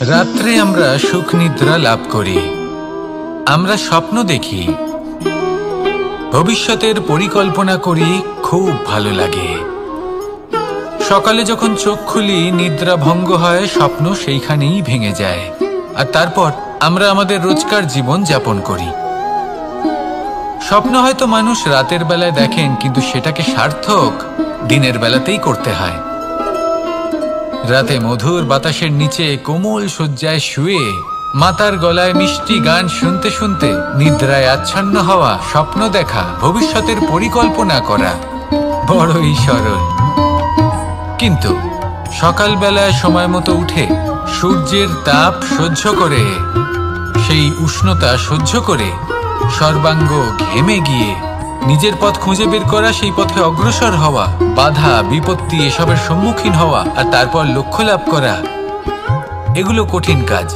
রাত্রে আমরা সুখ নিদ্রা লাভ করি, আমরা স্বপ্ন দেখি, ভবিষ্যতের পরিকল্পনা করি, খুব ভালো লাগে। সকালে যখন চোখ খুলি নিদ্রা ভঙ্গ হয়, স্বপ্ন সেইখানেই ভেঙে যায়, আর তারপর আমরা আমাদের রোজকার জীবন যাপন করি। স্বপ্ন হয়তো মানুষ রাতের বেলায় দেখেন, কিন্তু সেটাকে সার্থক দিনের বেলাতেই করতে হয়। রাতে মধুর বাতাসের নিচে কোমল শয্যায় শুয়ে মাতার গলায় মিষ্টি গান শুনতে শুনতে নিদ্রায় আচ্ছন্ন হওয়া, স্বপ্ন দেখা, ভবিষ্যতের পরিকল্পনা করা বড়ই সরল। কিন্তু সকালবেলায় সময় মতো উঠে সূর্যের তাপ সহ্য করে, সেই উষ্ণতা সহ্য করে সর্বাঙ্গ ঘেমে গিয়ে নিজের পথ খুঁজে বের করা, সেই পথে অগ্রসর হওয়া, বাধা বিপত্তি এসবের সম্মুখীন হওয়া, আর তারপর লক্ষ্য লাভ করা, এগুলো কঠিন কাজ।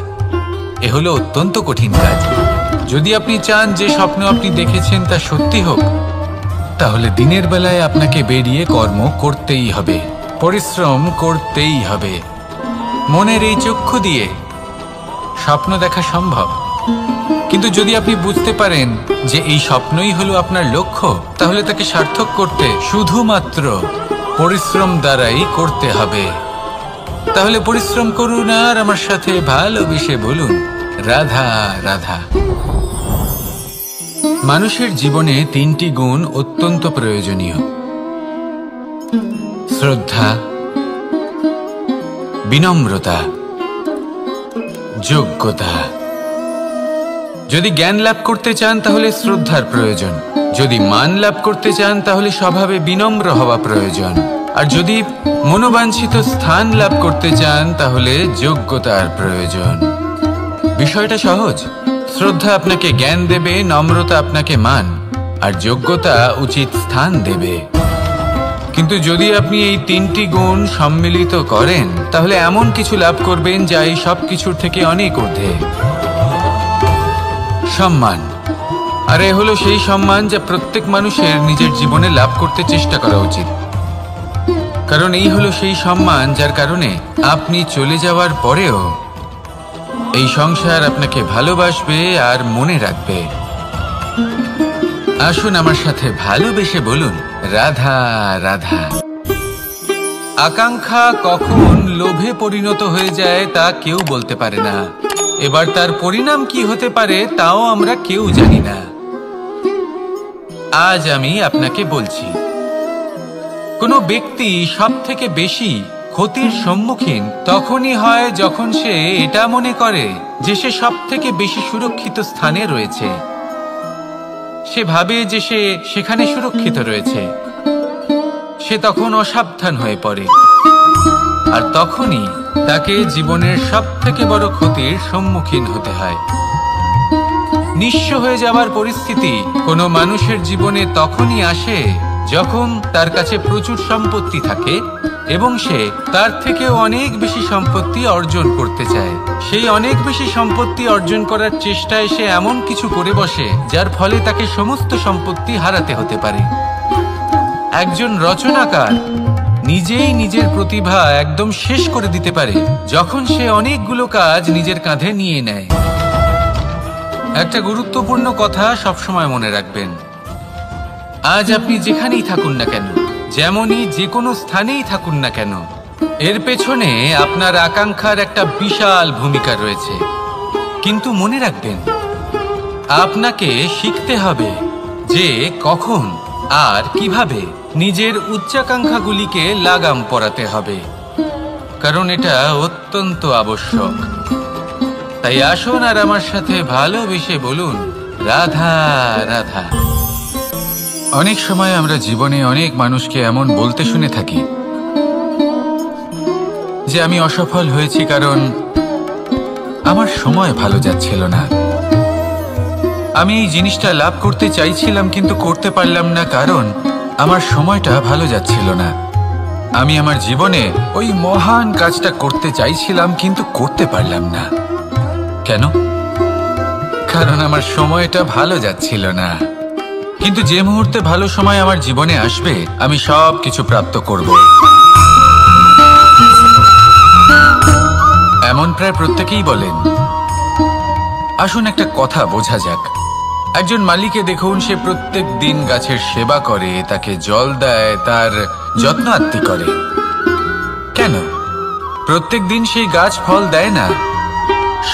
এ হলো অত্যন্ত কঠিন কাজ। যদি আপনি চান যে স্বপ্ন আপনি দেখেছেন তা সত্যি হোক, তাহলে দিনের বেলায় আপনাকে বেরিয়ে কর্ম করতেই হবে, পরিশ্রম করতেই হবে। মনের এই চক্ষু দিয়ে স্বপ্ন দেখা সম্ভব, কিন্তু যদি আপনি বুঝতে পারেন যে এই স্বপ্নই হলো আপনার লক্ষ্য, তাহলে তাকে সার্থক করতে শুধুমাত্র পরিশ্রম দ্বারাই করতে হবে। তাহলে পরিশ্রম করুন আর আমার সাথে ভালোবেসে বলুন, রাধা রাধা। মানুষের জীবনে তিনটি গুণ অত্যন্ত প্রয়োজনীয়: শ্রদ্ধা, বিনম্রতা, যোগ্যতা। যদি জ্ঞান লাভ করতে চান তাহলে শ্রদ্ধার প্রয়োজন, যদি মান লাভ করতে চান তাহলে স্বভাবে বিনম্র হওয়া প্রয়োজন, আর যদি মনোবাঞ্ছিত স্থান লাভ করতে চান তাহলে যোগ্যতার প্রয়োজন। বিষয়টা সহজ। শ্রদ্ধা আপনাকে জ্ঞান দেবে, নম্রতা আপনাকে মান, আর যোগ্যতা উচিত স্থান দেবে। কিন্তু যদি আপনি এই তিনটি গুণ সম্মিলিত করেন, তাহলে এমন কিছু লাভ করবেন যা এই সব কিছুর থেকে অনেক ঊর্ধ্বে। সম্মান। আর এ হলো সেই সম্মান যা প্রত্যেক মানুষের নিজের জীবনে লাভ করতে চেষ্টা করা উচিত, কারণ এই হলো সেই সম্মান যার কারণে আপনি চলে যাওয়ার পরেও এই সংসার আপনাকে ভালোবাসবে আর মনে রাখবে। আসুন আমার সাথে ভালোবেসে বলুন, রাধা রাধা। আকাঙ্ক্ষা কখন লোভে পরিণত হয়ে যায় তা কেউ বলতে পারে না। এবার তার পরিণাম কি হতে পারে তাও আমরা কেউ জানি না। আজ আমি আপনাকে বলছি, কোনো ব্যক্তি সব থেকে বেশি ক্ষতির সম্মুখীন তখনই হয় যখন সে এটা মনে করে যে সে সব থেকে বেশি সুরক্ষিত স্থানে রয়েছে। সে ভাবে যে সে সেখানে সুরক্ষিত রয়েছে। সে তখন অসাবধান হয়ে পড়ে, আর তখনই তাকে জীবনের সব থেকে বড় ক্ষতির সম্মুখীন হতে হয়। নিঃস্ব হয়ে যাওয়ার পরিস্থিতি কোনো মানুষের জীবনে তখনই আসে যখন তার কাছে প্রচুর সম্পত্তি থাকে এবং সে তার থেকেও অনেক বেশি সম্পত্তি অর্জন করতে চায়। সেই অনেক বেশি সম্পত্তি অর্জন করার চেষ্টায় সে এমন কিছু করে বসে যার ফলে তাকে সমস্ত সম্পত্তি হারাতে হতে পারে। একজন রচনাকার নিজেই নিজের প্রতিভা একদম শেষ করে দিতে পারে যখন সে অনেকগুলো কাজ নিজের কাঁধে নিয়ে নেয়। একটা গুরুত্বপূর্ণ কথা সবসময় মনে রাখবেন, আজ আপনি যেখানেই থাকুন না কেন, যেমনই যে কোনো স্থানেই থাকুন না কেন, এর পেছনে আপনার আকাঙ্ক্ষার একটা বিশাল ভূমিকা রয়েছে। কিন্তু মনে রাখবেন, আপনাকে শিখতে হবে যে কখন আর কিভাবে নিজের উচ্চাকাঙ্ক্ষাগুলিকে লাগাম পরাতে হবে, কারণ এটা অত্যন্ত আবশ্যক। তাই আসুন আর আমার সাথে ভালোবেসে বলুন, রাধা রাধা। অনেক সময় আমরা জীবনে অনেক মানুষকে এমন বলতে শুনে থাকি যে আমি অসফল হয়েছি কারণ আমার সময় ভালো যাচ্ছিল না। আমি এই জিনিসটা লাভ করতে চাইছিলাম কিন্তু করতে পারলাম না কারণ আমার সময়টা ভালো যাচ্ছিল না। আমি আমার জীবনে ওই মহান কাজটা করতে চাইছিলাম কিন্তু করতে পারলাম না। কেন? কারণ আমার সময়টা ভালো যাচ্ছিল না। কিন্তু যে মুহূর্তে ভালো সময় আমার জীবনে আসবে, আমি সব কিছু প্রাপ্ত করব। এমন প্রায় প্রত্যেকেই বলেন। আসুন একটা কথা বোঝা যাক। একজন মালিকে দেখুন, সে প্রত্যেক দিন গাছের সেবা করে, তাকে জল দেয়, তার যত্ন আত্তি করে। কেন প্রত্যেক দিন সেই গাছ ফল দেয় না?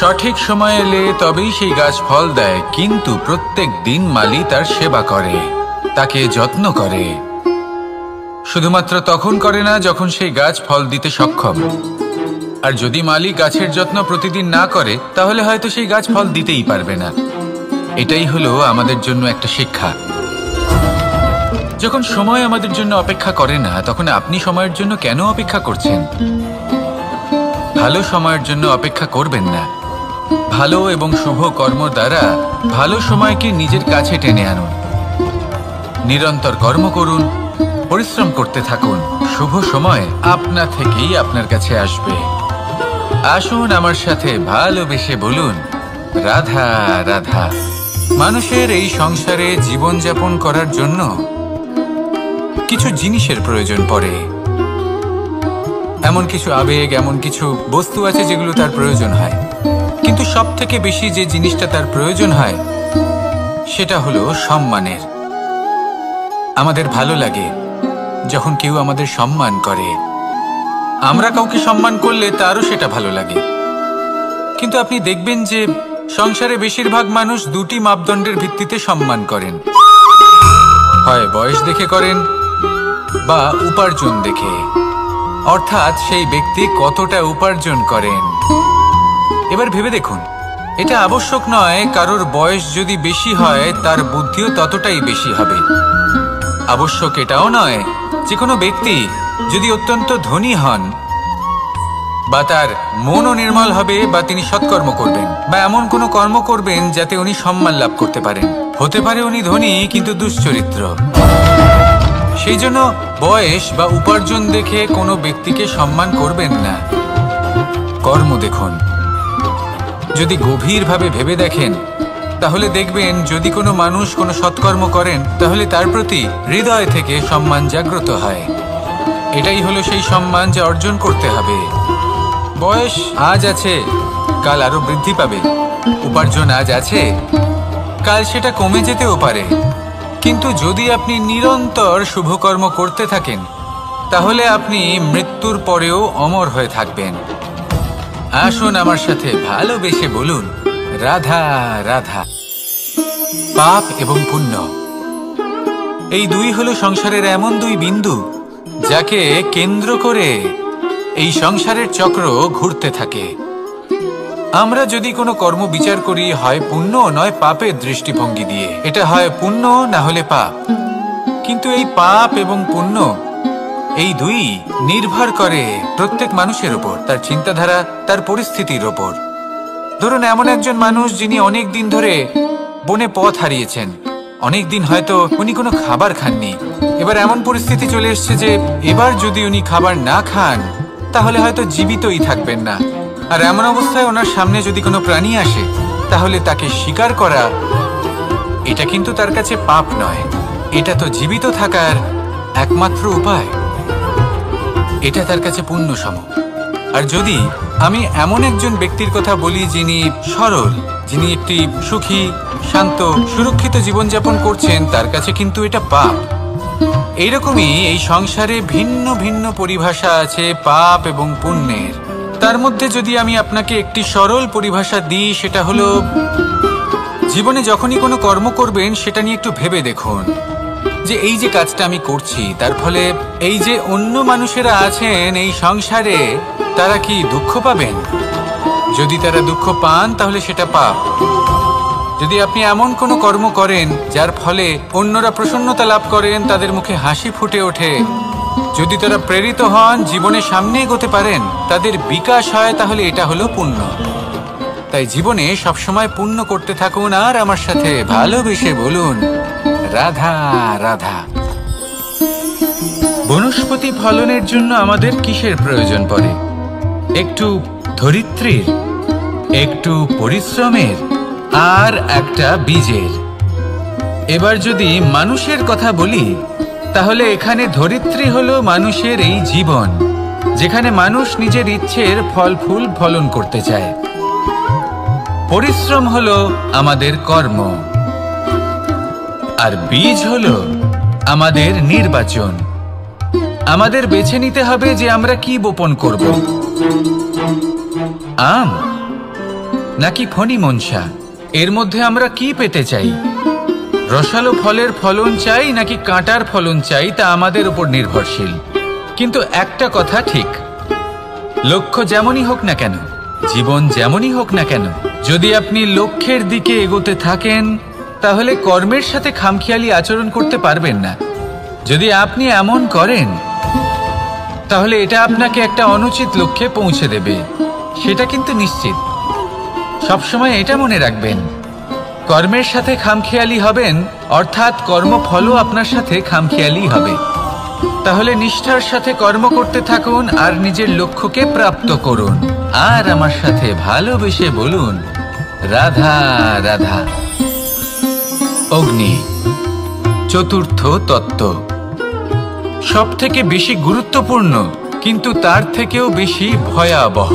সঠিক সময় এলে তবেই সেই গাছ ফল দেয়, কিন্তু প্রত্যেক দিন মালি তার সেবা করে, তাকে যত্ন করে। শুধুমাত্র তখন করে না যখন সেই গাছ ফল দিতে সক্ষম। আর যদি মালি গাছের যত্ন প্রতিদিন না করে, তাহলে হয়তো সেই গাছ ফল দিতেই পারবে না। এটাই হলো আমাদের জন্য একটা শিক্ষা। যখন সময় আমাদের জন্য অপেক্ষা করে না, তখন আপনি সময়ের জন্য কেন অপেক্ষা করছেন? ভালো সময়ের জন্য অপেক্ষা করবেন না। ভালো এবং শুভ কর্ম দ্বারা ভালো সময়কে নিজের কাছে টেনে আনুন। নিরন্তর কর্ম করুন, পরিশ্রম করতে থাকুন। শুভ সময় আপনা থেকেই আপনার কাছে আসবে। আসুন আমার সাথে ভালোবেসে বলুন, রাধা রাধা। মানুষের এই সংসারে জীবনযাপন করার জন্য কিছু জিনিসের প্রয়োজন পড়ে। এমন কিছু আবেগ, এমন কিছু বস্তু আছে যেগুলো তার প্রয়োজন হয়। কিন্তু সব থেকে বেশি যে জিনিসটা তার প্রয়োজন হয় সেটা হলো সম্মানের। আমাদের ভালো লাগে যখন কেউ আমাদের সম্মান করে। আমরা কাউকে সম্মান করলে তারও সেটা ভালো লাগে। কিন্তু আপনি দেখবেন যে সংসারে বেশিরভাগ মানুষ দুটি মাপদণ্ডের ভিত্তিতে সম্মান করেন। হয় বয়স দেখে করেন বা উপার্জন দেখে, অর্থাৎ সেই ব্যক্তি কতটা উপার্জন করেন। এবার ভেবে দেখুন, এটা আবশ্যক নয় কারোর বয়স যদি বেশি হয় তার বুদ্ধিও ততটাই বেশি হবে। আবশ্যক এটাও নয় যে কোনো ব্যক্তি যদি অত্যন্ত ধনী হন বা তার মনও নির্মল হবে বা তিনি সৎকর্ম করবেন বা এমন কোনো কর্ম করবেন যাতে উনি সম্মান লাভ করতে পারেন। হতে পারে উনি ধনী কিন্তু দুশ্চরিত্র। সেই জন্য বয়স বা উপার্জন দেখে কোনো ব্যক্তিকে সম্মান করবেন না। কর্ম দেখুন। যদি গভীরভাবে ভেবে দেখেন তাহলে দেখবেন যদি কোনো মানুষ কোনো সৎকর্ম করেন তাহলে তার প্রতি হৃদয় থেকে সম্মান জাগ্রত হয়। এটাই হলো সেই সম্মান যা অর্জন করতে হবে। বয়স আজ আছে, কাল আরো বৃদ্ধি পাবে। উপার্জন আজ আছে, কাল সেটা কমে যেতেও পারে। কিন্তু যদি আপনি নিরন্তর শুভকর্ম করতে থাকেন তাহলে আপনি মৃত্যুর পরেও অমর হয়ে থাকবেন। আসুন আমার সাথে ভালোবেসে বলুন, রাধা রাধা। পাপ এবং পুণ্য, এই দুই হলো সংসারের এমন দুই বিন্দু যাকে কেন্দ্র করে এই সংসারের চক্র ঘুরতে থাকে। আমরা যদি কোনো কর্ম বিচার করি, হয় পুণ্য নয় পাপের দৃষ্টিভঙ্গি দিয়ে, এটা হয় পুণ্য না হলে পাপ। কিন্তু এই পাপ এবং পুণ্য এই দুই নির্ভর করে প্রত্যেক মানুষের উপর, তার চিন্তাধারা, তার পরিস্থিতির ওপর। ধরুন এমন একজন মানুষ যিনি অনেক দিন ধরে বনে পথ হারিয়েছেন, অনেক দিন হয়তো উনি কোনো খাবার খাননি। এবার এমন পরিস্থিতি চলে এসছে যে এবার যদি উনি খাবার না খান তাহলে হয়তো জীবিতই থাকবেন না। আর এমন অবস্থায় ওনার সামনে যদি কোনো প্রাণী আসে তাহলে তাকে শিকার করা, এটা কিন্তু তার কাছে পাপ নয়, এটা তো জীবিত থাকার একমাত্র উপায়। এটা তার কাছে পুণ্য সম। আর যদি আমি এমন একজন ব্যক্তির কথা বলি যিনি সরল, যিনি একটি সুখী, শান্ত, সুরক্ষিত জীবনযাপন করছেন, তার কাছে কিন্তু এটা পাপ। এইরকমই এই সংসারে ভিন্ন ভিন্ন পরিভাষা আছে পাপ এবং পুণ্যের। তার মধ্যে যদি আমি আপনাকে একটি সরল পরিভাষা দিই, সেটা হলো জীবনে যখনই কোনো কর্ম করবেন সেটা নিয়ে একটু ভেবে দেখুন যে এই যে কাজটা আমি করছি তার ফলে এই যে অন্য মানুষেরা আছেন এই সংসারে তারা কি দুঃখ পাবেন? যদি তারা দুঃখ পান তাহলে সেটা পাপ। যদি আপনি এমন কোনো কর্ম করেন যার ফলে অন্যরা প্রসন্নতা লাভ করেন, তাদের মুখে হাসি ফুটে ওঠে, যদি তারা প্রেরিত হন, জীবনে সামনে এগোতে পারেন, তাদের বিকাশ হয়, তাহলে এটা হলো পুণ্য। তাই জীবনে সবসময় পুণ্য করতে থাকুন আর আমার সাথে ভালোবেসে বলুন, রাধা রাধা। বনস্পতি ফলনের জন্য আমাদের কিসের প্রয়োজন পড়ে? একটু ধরিত্রীর, একটু পরিশ্রমের আর একটা বীজের। এবার যদি মানুষের কথা বলি তাহলে এখানে ধরিত্রী হলো মানুষের এই জীবন, যেখানে মানুষ নিজের ইচ্ছের ফল ফুল ফলন করতে চায়। পরিশ্রম হলো আমাদের কর্ম, আর বীজ হলো আমাদের নির্বাচন। আমাদের বেছে নিতে হবে যে আমরা কি বপন করব, আম নাকি ফণি মনসা। এর মধ্যে আমরা কি পেতে চাই? রসালো ফলের ফলন চাই নাকি কাঁটার ফলন চাই, তা আমাদের উপর নির্ভরশীল। কিন্তু একটা কথা ঠিক, লক্ষ্য যেমনই হোক না কেন, জীবন যেমনই হোক না কেন, যদি আপনি লক্ষ্যের দিকে এগোতে থাকেন তাহলে কর্মের সাথে খামখেয়ালি আচরণ করতে পারবেন না। যদি আপনি এমন করেন তাহলে এটা আপনাকে একটা অনুচিত লক্ষ্যে পৌঁছে দেবে, সেটা কিন্তু নিশ্চিত। সবসময় এটা মনে রাখবেন, কর্মের সাথে খামখেয়ালি হবেন অর্থাৎ কর্মফলও আপনার সাথে খামখেয়ালি হবে। তাহলে নিষ্ঠার সাথে কর্ম করতে থাকুন আর নিজের লক্ষ্যকে প্রাপ্ত করুন। আর আমার সাথে ভালোবেসে বলুন, রাধা রাধা। অগ্নি চতুর্থ তত্ত্ব, সব থেকে বেশি গুরুত্বপূর্ণ কিন্তু তার থেকেও বেশি ভয়াবহ।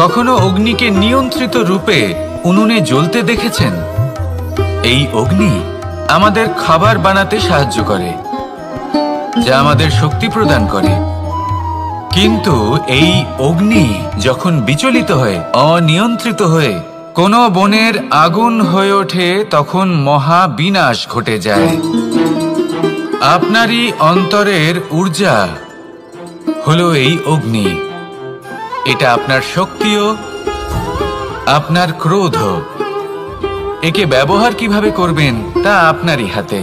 কখনো অগ্নিকে নিয়ন্ত্রিত রূপে উনুনে জ্বলতে দেখেছেন? এই অগ্নি আমাদের খাবার বানাতে সাহায্য করে, যা আমাদের শক্তি প্রদান করে। কিন্তু এই অগ্নি যখন বিচলিত হয়ে, অনিয়ন্ত্রিত হয়ে কোনো বনের আগুন হয়ে ওঠে, তখন মহা বিনাশ ঘটে যায়। আপনারই অন্তরের ঊর্জা হলো এই অগ্নি। এটা আপনার শক্তিও, আপনার ক্রোধ। একে ব্যবহার কিভাবে করবেন তা আপনারই হাতে।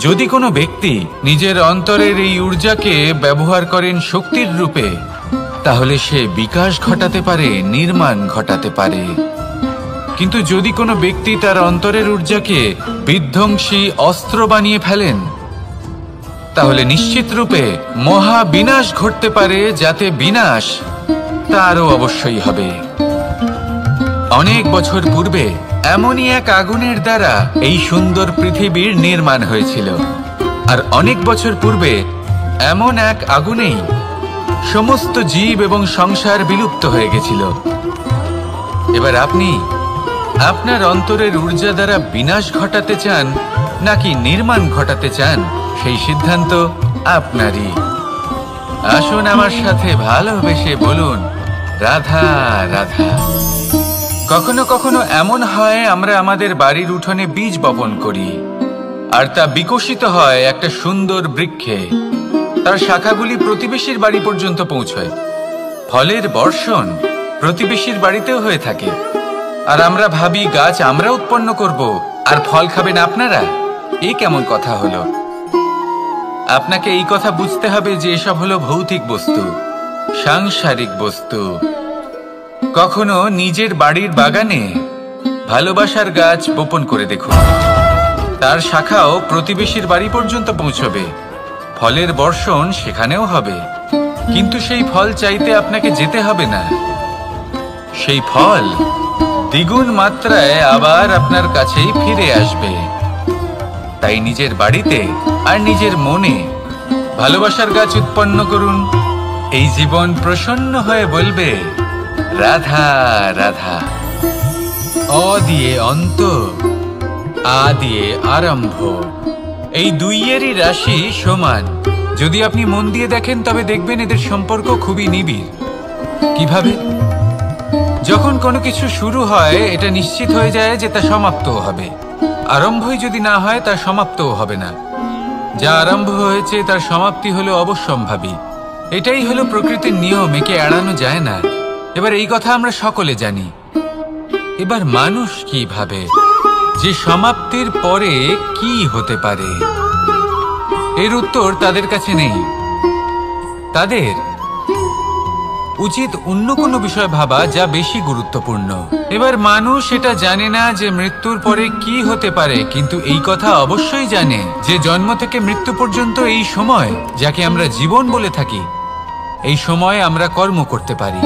যদি কোনো ব্যক্তি নিজের অন্তরের এই ঊর্জাকে ব্যবহার করেন শক্তির রূপে, তাহলে সে বিকাশ ঘটাতে পারে, নির্মাণ ঘটাতে পারে। কিন্তু যদি কোনো ব্যক্তি তার অন্তরের ঊর্জাকে বিধ্বংসী অস্ত্র বানিয়ে ফেলেন, তাহলে নিশ্চিত রূপে মহা বিনাশ ঘটতে পারে, যাতে বিনাশ তারও অবশ্যই হবে। অনেক বছর পূর্বে এমনই এক আগুনের দ্বারা এই সুন্দর পৃথিবীর নির্মাণ হয়েছিল। আর অনেক বছর পূর্বে এমন এক আগুনেই সমস্ত জীব এবং সংসার বিলুপ্ত হয়ে গেছিল। এবার আপনি আপনার অন্তরের ঊর্জা দ্বারা বিনাশ ঘটাতে চান নাকি নির্মাণ ঘটাতে চান, সেই সিদ্ধান্ত আপনারই। আসুন আমার সাথে ভালোবেসে বলুন, রাধা রাধা। কখনো কখনো এমন হয়, আমরা আমাদের বাড়ির উঠোনে বীজ বপন করি আর তা বিকশিত হয় একটা সুন্দর বৃক্ষে। তার শাখাগুলি প্রতিবেশীর বাড়ি পর্যন্ত পৌঁছয়। ফলের বর্ষণ প্রতিবেশীর বাড়িতেও হয়ে থাকে। আর আমরা ভাবি গাছ আমরা উৎপন্ন করব আর ফল খাবেন আপনারা। এই কেমন কথা হলো? আপনাকে এই কথা বুঝতে হবে যে এসব হলো ভৌতিক বস্তু, সাংসারিক বস্তু। কখনো নিজের বাড়ির বাগানে ভালোবাসার গাছ বপন করে দেখুন। তার শাখাও প্রতিবেশীর বাড়ি পর্যন্ত পৌঁছবে, ফলের বর্ষণ সেখানেও হবে। কিন্তু সেই ফল চাইতে আপনাকে যেতে হবে না, সেই ফল দ্বিগুণ মাত্রায় আবার আপনার কাছেই ফিরে আসবে। তাই নিজের বাড়িতে আর নিজের মনে ভালোবাসার গাছ উৎপন্ন করুন। এই জীবন প্রসন্ন হয়ে বলবে, রাধা রাধা। অ দিয়ে অন্ত, আ দিয়ে আরম্ভ, এই দুইয়েরই রাশি সমান। যদি আপনি মন দিয়ে দেখেন তবে দেখবেন এদের সম্পর্ক খুবই নিবিড়। কিভাবে? যখন কোনো কিছু শুরু হয় এটা নিশ্চিত হয়ে যায় যে তা সমাপ্তও হবে। আরম্ভই যদি না হয় তা সমাপ্তও হবে না। যা আরম্ভ হয়েছে তার সমাপ্তি হলো অবশ্যম্ভাবী। এটাই হলো প্রকৃতির নিয়ম, একে এড়ানো যায় না। এবার এই কথা আমরা সকলে জানি। এবার মানুষ কি ভাবে যে সমাপ্তির পরে কি হতে পারে, এর উত্তর তাদের কাছে নেই। তাদের উচিত অন্য কোনো বিষয় ভাবা যা বেশি গুরুত্বপূর্ণ। এবার মানুষ এটা জানে না যে মৃত্যুর পরে কি হতে পারে, কিন্তু এই কথা অবশ্যই জানে যে জন্ম থেকে মৃত্যু পর্যন্ত এই সময়, যাকে আমরা জীবন বলে থাকি, এই সময় আমরা কর্ম করতে পারি।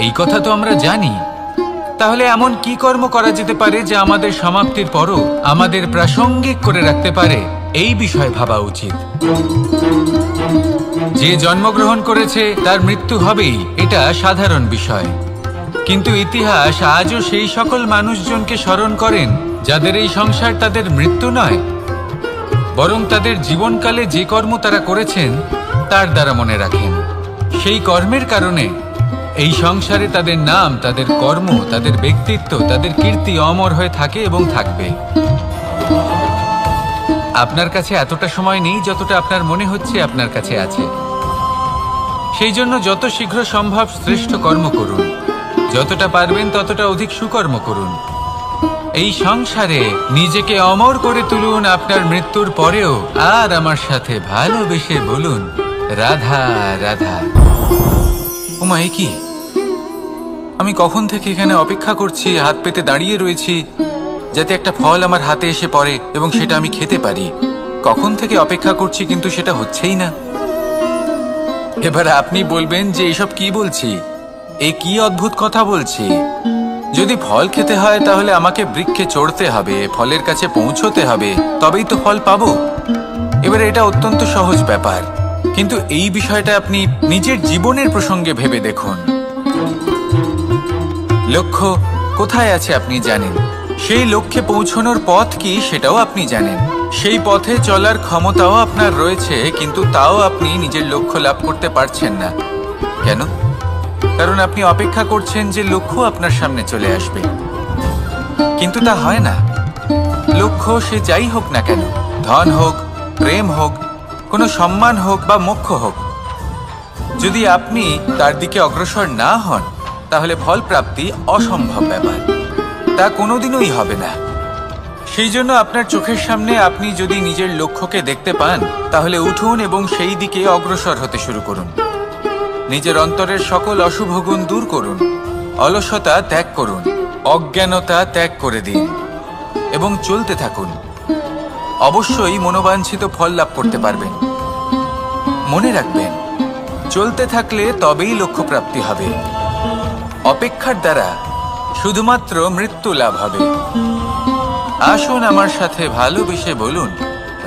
এই কথা তো আমরা জানি। তাহলে এমন কি কর্ম করা যেতে পারে যা আমাদের সমাপ্তির পরও আমাদের প্রাসঙ্গিক করে রাখতে পারে, এই বিষয়ে ভাবা উচিত। যে জন্মগ্রহণ করেছে তার মৃত্যু হবেই, এটা সাধারণ বিষয়। কিন্তু ইতিহাস আজও সেই সকল মানুষজনকে স্মরণ করেন যাদের এই সংসার তাদের মৃত্যু নয়, বরং তাদের জীবনকালে যে কর্ম তারা করেছেন তার দ্বারা মনে রাখেন। সেই কর্মের কারণে এই সংসারে তাদের নাম, তাদের কর্ম, তাদের ব্যক্তিত্ব, তাদের কীর্তি অমর হয়ে থাকে এবং থাকবে। আপনার কাছে এতটা সময় নেই যতটা আপনার মনে হচ্ছে আপনার কাছে আছে। সেই জন্য যত শীঘ্র সম্ভব শ্রেষ্ঠ কর্ম করুন, যতটা পারবেন ততটা অধিক সুকর্ম করুন। এই সংসারে নিজেকে অমর করে তুলুন আপনার মৃত্যুর পরেও, আর আমার সাথে ভালোবেসে বলুন রাধা রাধা। ওমা, এ কি? আমি কখন থেকে এখানে অপেক্ষা করছি, হাত পেতে দাঁড়িয়ে রয়েছি যাতে একটা ফল আমার হাতে এসে পড়ে এবং সেটা আমি খেতে পারি। কখন থেকে অপেক্ষা করছি, কিন্তু সেটা হচ্ছেই না। এবার আপনি বলবেন যে এসব কি বলছি, এ কি অদ্ভুত কথা বলছি। যদি ফল খেতে হয় তাহলে আমাকে বৃক্ষে চড়তে হবে, ফলের কাছে পৌঁছতে হবে, তবেই তো ফল পাবো। এবার এটা অত্যন্ত সহজ ব্যাপার, কিন্তু এই বিষয়টা আপনি নিজের জীবনের প্রসঙ্গে ভেবে দেখুন। লক্ষ্য কোথায় আছে আপনি জানেন, সেই লক্ষ্যে পৌঁছানোর পথ কি সেটাও আপনি জানেন, সেই পথে চলার ক্ষমতাও আপনার রয়েছে, কিন্তু তাও আপনি নিজের লক্ষ্য লাভ করতে পারছেন না। কেন? কারণ আপনি অপেক্ষা করছেন যে লক্ষ্য আপনার সামনে চলে আসবে, কিন্তু তা হয় না। লক্ষ্য সে যাই হোক না কেন, ধন হোক, প্রেম হোক, কোনো সম্মান হোক বা মোক্ষ হোক, যদি আপনি তার দিকে অগ্রসর না হন তাহলে ফল প্রাপ্তি অসম্ভব ব্যাপার, তা কোনোদিনই হবে না। সেই জন্য আপনার চোখের সামনে আপনি যদি নিজের লক্ষ্যকে দেখতে পান তাহলে উঠুন এবং সেই দিকে অগ্রসর হতে শুরু করুন। নিজের অন্তরের সকল অশুভ গুণ দূর করুন, অলসতা ত্যাগ করুন, অজ্ঞানতা ত্যাগ করে দিন এবং চলতে থাকুন। অবশ্যই মনোবাঞ্ছিত ফল লাভ করতে পারবেন। মনে রাখবেন, চলতে থাকলে তবেই লক্ষ্য প্রাপ্তি হবে। অপেক্ষার দ্বারা শুধুমাত্র মৃত্যু লাভ হবে। আসুন আমার সাথে ভালোবেসে বলুন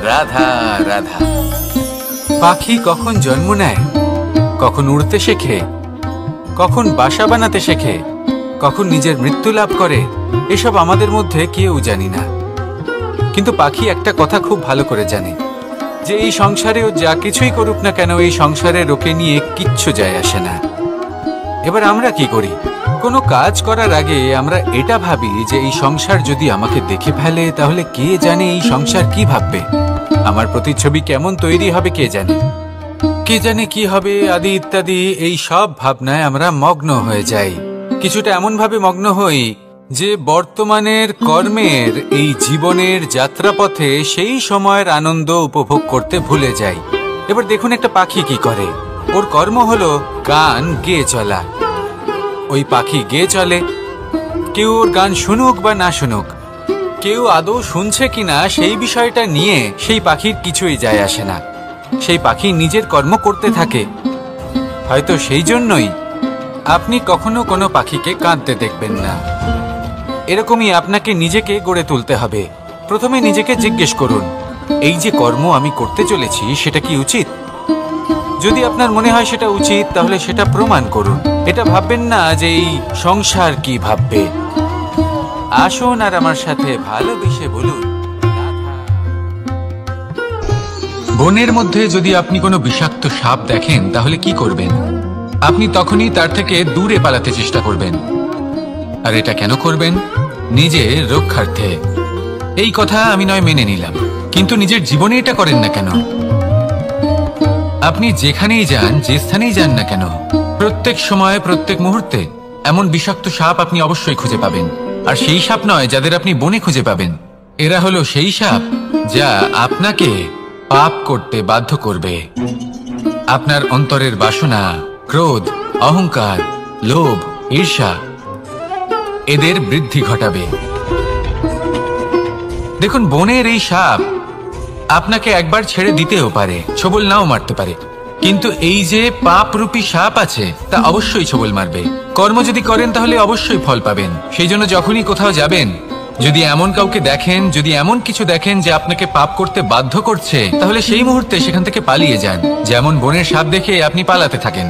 রাধা রাধা। পাখি কখন জন্ম নেয়, কখন উড়তে শেখে, কখন বাসা বানাতে শেখে, কখন নিজের মৃত্যু লাভ করে, এসব আমাদের মধ্যে কেউ জানি না। কিন্তু পাখি একটা কথা খুব ভালো করে জানে, যে এই সংসারেও যা কিছুই করুক না কেন, এই সংসারের ওকে নিয়ে কিচ্ছু যায় আসে না। এবার আমরা কি করি? কোনো কাজ করার আগে আমরা এটা ভাবি যে এই সংসার যদি আমাকে দেখে ফেলে তাহলে কে জানে এই সংসার কি ভাববে, আমার প্রতিচ্ছবি কেমন তৈরি হবে কে জানে, কে জানে কি হবে আদি ইত্যাদি। এই সব ভাবনায় আমরা মগ্ন হয়ে যাই। কিছুটা এমন ভাবে মগ্ন হই যে বর্তমানের কর্মের এই জীবনের যাত্রাপথে সেই সময়ের আনন্দ উপভোগ করতে ভুলে যাই। এবার দেখুন একটা পাখি কি করে, ওর কর্ম হলো গান গেয়ে চলা। ওই পাখি গেয়ে চলে, কেউ ওর গান শুনুক বা না শুনুক, কেউ আদৌ শুনছে কিনা সেই বিষয়টা নিয়ে সেই পাখির কিছুই যায় আসে না। সেই পাখি নিজের কর্ম করতে থাকে। হয়তো সেই জন্যই আপনি কখনো কোনো পাখিকে কাঁদতে দেখবেন না। এরকমই আপনাকে নিজেকে গড়ে তুলতে হবে। প্রথমে নিজেকে জিজ্ঞেস করুন, এই যে কর্ম আমি করতে চলেছি সেটা কি উচিত? যদি আপনার মনে হয় সেটা উচিত তাহলে সেটা প্রমাণ করুন। এটা ভাববেন না যে এই সংসার কি ভাববে। আসুন আর আমার সাথে ভালোবেসে বলুন রাধা। বনের মধ্যে যদি আপনি কোনো বিষাক্ত সাপ দেখেন তাহলে কি করবেন? আপনি তখনই তার থেকে দূরে পালাতে চেষ্টা করবেন। আর এটা কেন করবেন? নিজের রক্ষার্থে। এই কথা আমি নয় মেনে নিলাম, কিন্তু নিজের জীবনে এটা করেন না কেন? আপনি যেখানেই যান, যে স্থানেই যান না কেন, প্রত্যেক সময়ে প্রত্যেক মুহূর্তে এমন বিষাক্ত সাপ আপনি অবশ্যই খুঁজে পাবেন। আর সেই সাপ নয় যাদের আপনি বনে খুঁজে পাবেন, এরা হলো সেই সাপ যা আপনাকে পাপ করতে বাধ্য করবে। আপনার অন্তরের বাসনা, ক্রোধ, অহংকার, লোভ, ঈর্ষা এদের বৃদ্ধি ঘটাবে। দেখুন, বনের এই সাপ আপনাকে একবার ছেড়ে দিতেও পারে, ছোবল নাও মারতে পারে, কিন্তু এই যে পাপরূপী সাপ আছে তা অবশ্যই ছোবল মারবে। কর্ম যদি করেন তাহলে অবশ্যই ফল পাবেন। সেই জন্য যখনই কোথাও যাবেন যদি এমন কাউকে দেখেন, যদি এমন কিছু দেখেন যে আপনাকে পাপ করতে বাধ্য করছে, তাহলে সেই মুহূর্তে সেখান থেকে পালিয়ে যান। যেমন বনের সাপ দেখে আপনি পালাতে থাকেন।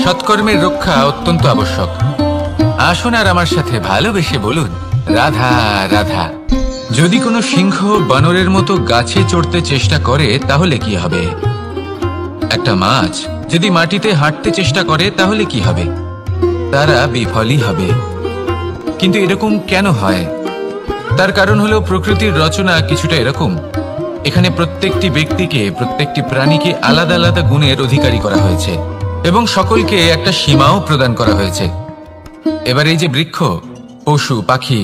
সৎকর্মের রক্ষা অত্যন্ত আবশ্যক। আসুন আর আমার সাথে ভালোবেসে বলুন, রাধা রাধা। যদি কোনো সিংহ বানরের মতো গাছে চড়তে চেষ্টা করে তাহলে কি হবে? একটা মাছ যদি মাটিতে হাঁটতে চেষ্টা করে তাহলে কি হবে? তারা বিফলই হবে। কিন্তু এরকম কেন হয়? তার কারণ হলো প্রকৃতির রচনা কিছুটা এরকম। এখানে প্রত্যেকটি ব্যক্তিকে, প্রত্যেকটি প্রাণীকে আলাদা আলাদা গুণের অধিকারী করা হয়েছে এবং সকলকে একটা সীমাও প্রদান করা হয়েছে। এবার এই যে বৃক্ষ, পশু, পাখি,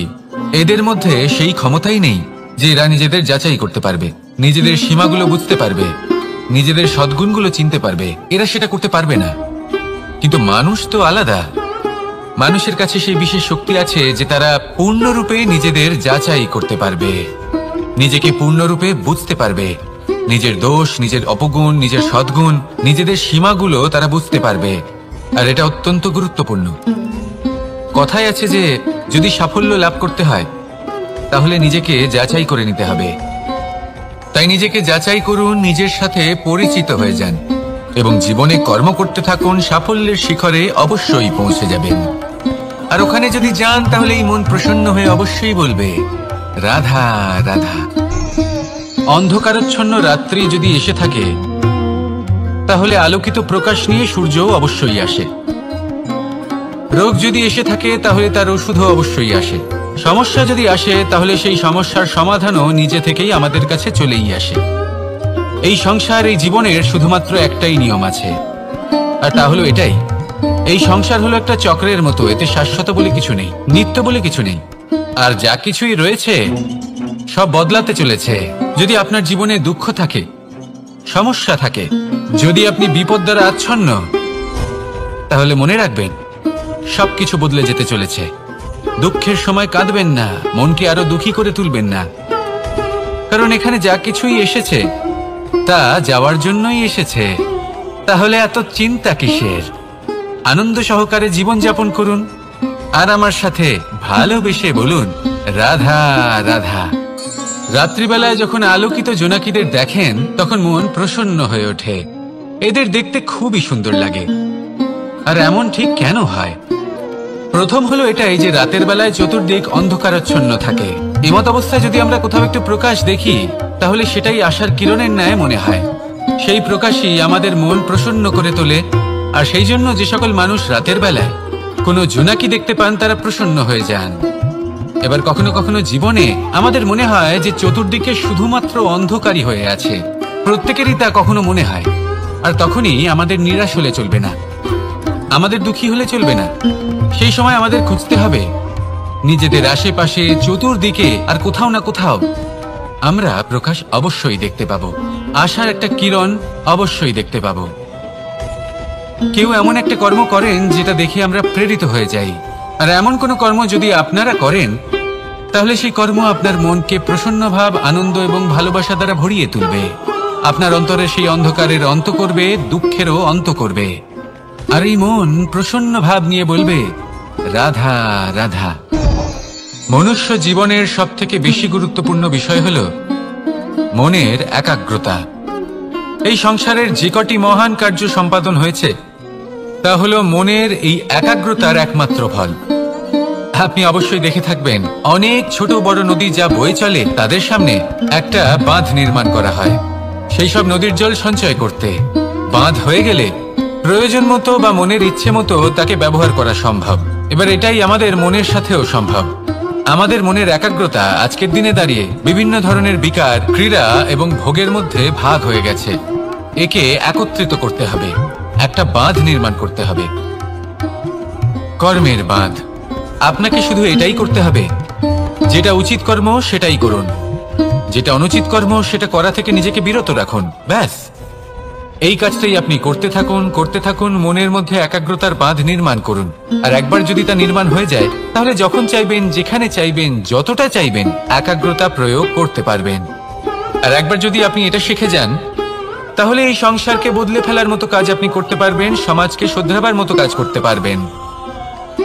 এদের মধ্যে সেই ক্ষমতাই নেই যে এরা নিজেদের যাচাই করতে পারবে, নিজেদের সীমাগুলো বুঝতে পারবে, নিজেদের সদ্গুণগুলো চিনতে পারবে। এরা সেটা করতে পারবে না। কিন্তু মানুষ তো আলাদা। মানুষের কাছে সেই বিশেষ শক্তি আছে যে তারা পূর্ণরূপে নিজেদের যাচাই করতে পারবে, নিজেকে পূর্ণরূপে বুঝতে পারবে, নিজের দোষ, নিজের অপগুণ, নিজের সদ্গুণ, নিজেদের সীমাগুলো তারা বুঝতে পারবে। আর এটা অত্যন্ত গুরুত্বপূর্ণ। কথায় আছে যে যদি সাফল্য লাভ করতে হয় তাহলে নিজেকে যাচাই করে নিতে হবে। তাই নিজেকে যাচাই করুন, নিজের সাথে পরিচিত হয়ে যান এবং জীবনে কর্ম করতে থাকুন। সাফল্যের শিখরে অবশ্যই পৌঁছে যাবেন। আর ওখানে যদি যান তাহলে এই মন প্রসন্ন হয়ে অবশ্যই বলবে, রাধা রাধা। অন্ধকারাচ্ছন্ন রাত্রি যদি এসে থাকে তাহলে আলোকিত প্রকাশ নিয়ে সূর্যও অবশ্যই আসে। রোগ যদি এসে থাকে তাহলে তার ওষুধও অবশ্যই আসে। সমস্যা যদি আসে তাহলে সেই সমস্যার সমাধানও নিজে থেকেই আমাদের কাছে চলেই আসে। এই সংসার, এই জীবনের শুধুমাত্র একটাই নিয়ম আছে, আর তা হলো এটাই, এই সংসার হলো একটা চক্রের মতো। এতে শাশ্বত বলে কিছু নেই, নিত্য বলে কিছু নেই। আর যা কিছুই রয়েছে সব বদলাতে চলেছে। যদি আপনার জীবনে দুঃখ থাকে, সমস্যা থাকে, যদি আপনি বিপদ দ্বারা আচ্ছন্ন, তাহলে মনে রাখবেন সবকিছু বদলে যেতে চলেছে। দুঃখের সময় কাঁদবেন না, মনকে আরো দুঃখী করে তুলবেন না, কারণ এখানে যা কিছুই এসেছে তা যাওয়ার জন্যই এসেছে। তাহলে এত চিন্তা কিসের? আনন্দ সহকারে জীবন যাপন করুন আর আমার সাথে ভালোবেসে বলুন, রাধা রাধা। রাত্রিবেলায় যখন আলোকিত জোনাকিদের দেখেন তখন মন প্রসন্ন হয়ে ওঠে। এদের দেখতে খুবই সুন্দর লাগে। আর এমন ঠিক কেন হয়? প্রথম হলো এটাই যে রাতের বেলায় চতুর্দিক অন্ধকারাচ্ছন্ন থাকে। এমত অবস্থায় যদি আমরা কোথাও একটু প্রকাশ দেখি তাহলে সেটাই আশার কিরণের ন্যায় মনে হয়। সেই প্রকাশই আমাদের মন প্রসন্ন করে তোলে। আর সেই জন্য যে সকল মানুষ রাতের বেলায় কোনো জোনাকি দেখতে পান তারা প্রসন্ন হয়ে যান। এবার কখনো কখনো জীবনে আমাদের মনে হয় যে চতুর্দিকে শুধুমাত্র অন্ধকারই হয়ে আছে, প্রত্যেকেরই তা কখনো মনে হয়। আর তখনই আমাদের নিরাশ হলে চলবে না, আমাদের দুঃখী হলে চলবে না। সেই সময় আমাদের খুঁজতে হবে নিজেদের আশেপাশে, চতুর্দিকে, আর কোথাও না কোথাও আমরা প্রকাশ অবশ্যই দেখতে পাবো, আশার একটা কিরণ অবশ্যই দেখতে পাবো। কেউ এমন একটা কর্ম করেন যেটা দেখে আমরা প্রেরিত হয়ে যাই। আর এমন কোনো কর্ম যদি আপনারা করেন তাহলে সেই কর্ম আপনার মনকে প্রসন্ন ভাব, আনন্দ এবং ভালোবাসা দ্বারা ভরিয়ে তুলবে। আপনার অন্তরে সেই অন্ধকারের অন্ত করবে, দুঃখেরও অন্ত করবে। আর এই মন প্রসন্ন ভাব নিয়ে বলবে, রাধা রাধা। মনুষ্য জীবনের সবথেকে বেশি গুরুত্বপূর্ণ বিষয় হলো মনের একাগ্রতা। এই সংসারের যে কটি মহান কার্য সম্পাদন হয়েছে তা হলো মনের এই একাগ্রতার একমাত্র ফল। আপনি অবশ্যই দেখে থাকবেন অনেক ছোট বড় নদী যা বয়ে চলে তাদের সামনে একটা বাঁধ নির্মাণ করা হয় সেই সব নদীর জল সঞ্চয় করতে। বাঁধ হয়ে গেলে প্রয়োজন মতো বা মনের ইচ্ছে মতো তাকে ব্যবহার করা সম্ভব। এবার এটাই আমাদের মনের সাথেও সম্ভব। আমাদের মনের একাগ্রতা আজকের দিনে দাঁড়িয়ে বিভিন্ন ধরনের বিকার, ক্রীড়া এবং ভোগের মধ্যে ভাগ হয়ে গেছে। একে একত্রিত করতে হবে, একটা বাঁধ নির্মাণ করতে হবে, কর্মের বাঁধ। আপনাকে শুধু এটাই করতে হবে, যেটা উচিত কর্ম সেটাই করুন, যেটা অনুচিত কর্ম সেটা করা থেকে নিজেকে বিরত রাখুন। ব্যাস, এই কাজটাই আপনি করতে থাকুন, করতে থাকুন। মনের মধ্যে একাগ্রতার বাঁধ নির্মাণ করুন। আর একবার যদি তা নির্মাণ হয়ে যায় তাহলে যখন চাইবেন, যেখানে চাইবেন, যতটা চাইবেন একাগ্রতা প্রয়োগ করতে পারবেন। আর একবার যদি আপনি এটা শিখে যান তাহলে এই সংসারকে বদলে ফেলার মতো কাজ আপনি করতে পারবেন, সমাজকে শোধরাবার মতো কাজ করতে পারবেন।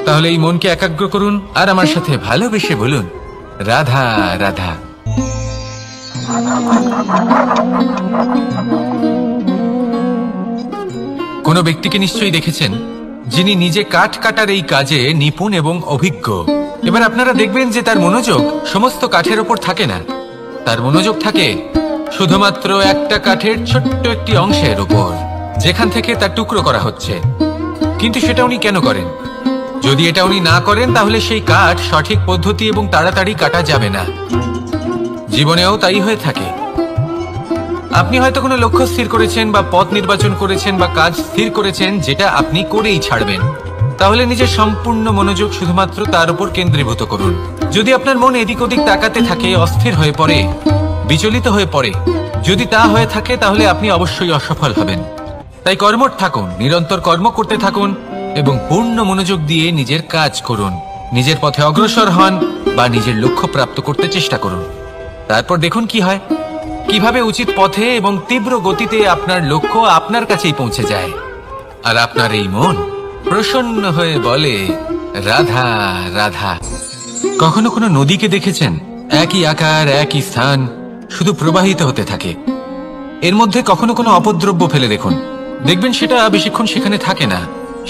তাহলে এই মনকে একাগ্র করুন আর আমার সাথে ভালোবেসে বলুন, রাধা রাধা। কোনো ব্যক্তিকে নিশ্চয়ই দেখেছেন যিনি নিজে কাঠ কাটার এই কাজে নিপুণ এবং অভিজ্ঞ। এবার আপনারা দেখবেন যে তার মনোযোগ সমস্ত কাঠের ওপর থাকে না, তার মনোযোগ থাকে শুধুমাত্র একটা কাঠের ছোট্ট একটি অংশের উপর, যেখান থেকে তার টুকরো করা হচ্ছে। কিন্তু সেটা উনি কেন করেন? যদি এটা উনি না করেন তাহলে সেই কাঠ সঠিক পদ্ধতি এবং তাড়াতাড়ি কাটা যাবে না। জীবনেও তাই হয়ে থাকে। আপনি হয়তো কোনো লক্ষ্য স্থির করেছেন বা পথ নির্বাচন করেছেন বা কাজ স্থির করেছেন যেটা আপনি করেই ছাড়বেন। তাহলে নিজের সম্পূর্ণ মনোযোগ শুধুমাত্র তার উপর কেন্দ্রীভূত করুন। যদি আপনার মন এদিক ওদিক তাকাতে থাকে, অস্থির হয়ে পড়ে, বিচলিত হয়ে পড়ে, যদি তা হয়ে থাকে তাহলে আপনি অবশ্যই অসফল হবেন। তাই কর্মঠ থাকুন, নিরন্তর কর্ম করতে থাকুন এবং পূর্ণ মনোযোগ দিয়ে নিজের কাজ করুন। নিজের পথে অগ্রসর হন বা নিজের লক্ষ্য প্রাপ্ত করতে চেষ্টা করুন। তারপর দেখুন কি হয়, কিভাবে উচিত পথে এবং তীব্র গতিতে আপনার লক্ষ্য আপনার কাছেই পৌঁছে যায়। আর আপনার এই মন প্রসন্ন হয়ে বলে, রাধা রাধা। কখনো কোনো নদীকে দেখেছেন? একই আকার, একই স্থান, শুধু প্রবাহিত হতে থাকে। এর মধ্যে কখনো কোনো অপদ্রব্য ফেলে দেখুন, দেখবেন সেটা বেশিক্ষণ সেখানে থাকে না।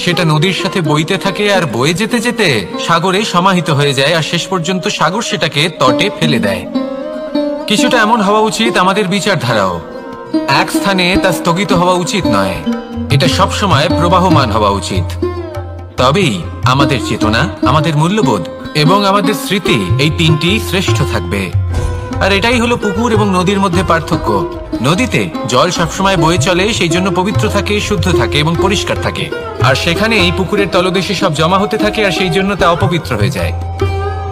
সেটা নদীর সাথে বইতে থাকে আর বয়ে যেতে যেতে সাগরে সমাহিত হয়ে যায়, আর শেষ পর্যন্ত সাগর সেটাকে তটে ফেলে দেয়। কিছুটা এমন হওয়া উচিত আমাদের বিচারধারাও। এক স্থানে তা স্থগিত হওয়া উচিত নয়, এটা সবসময় প্রবাহমান হওয়া উচিত। তবেই আমাদের চেতনা, আমাদের মূল্যবোধ এবং আমাদের স্মৃতি, এই তিনটি শ্রেষ্ঠ থাকবে। আর এটাই হলো পুকুর এবং নদীর মধ্যে পার্থক্য। নদীতে জল সবসময় বয়ে চলে, সেই জন্য পবিত্র থাকে, শুদ্ধ থাকে এবং পরিষ্কার থাকে। আর সেখানে এই পুকুরের তলদেশে সব জমা হতে থাকে, আর সেই জন্য তা অপবিত্র হয়ে যায়।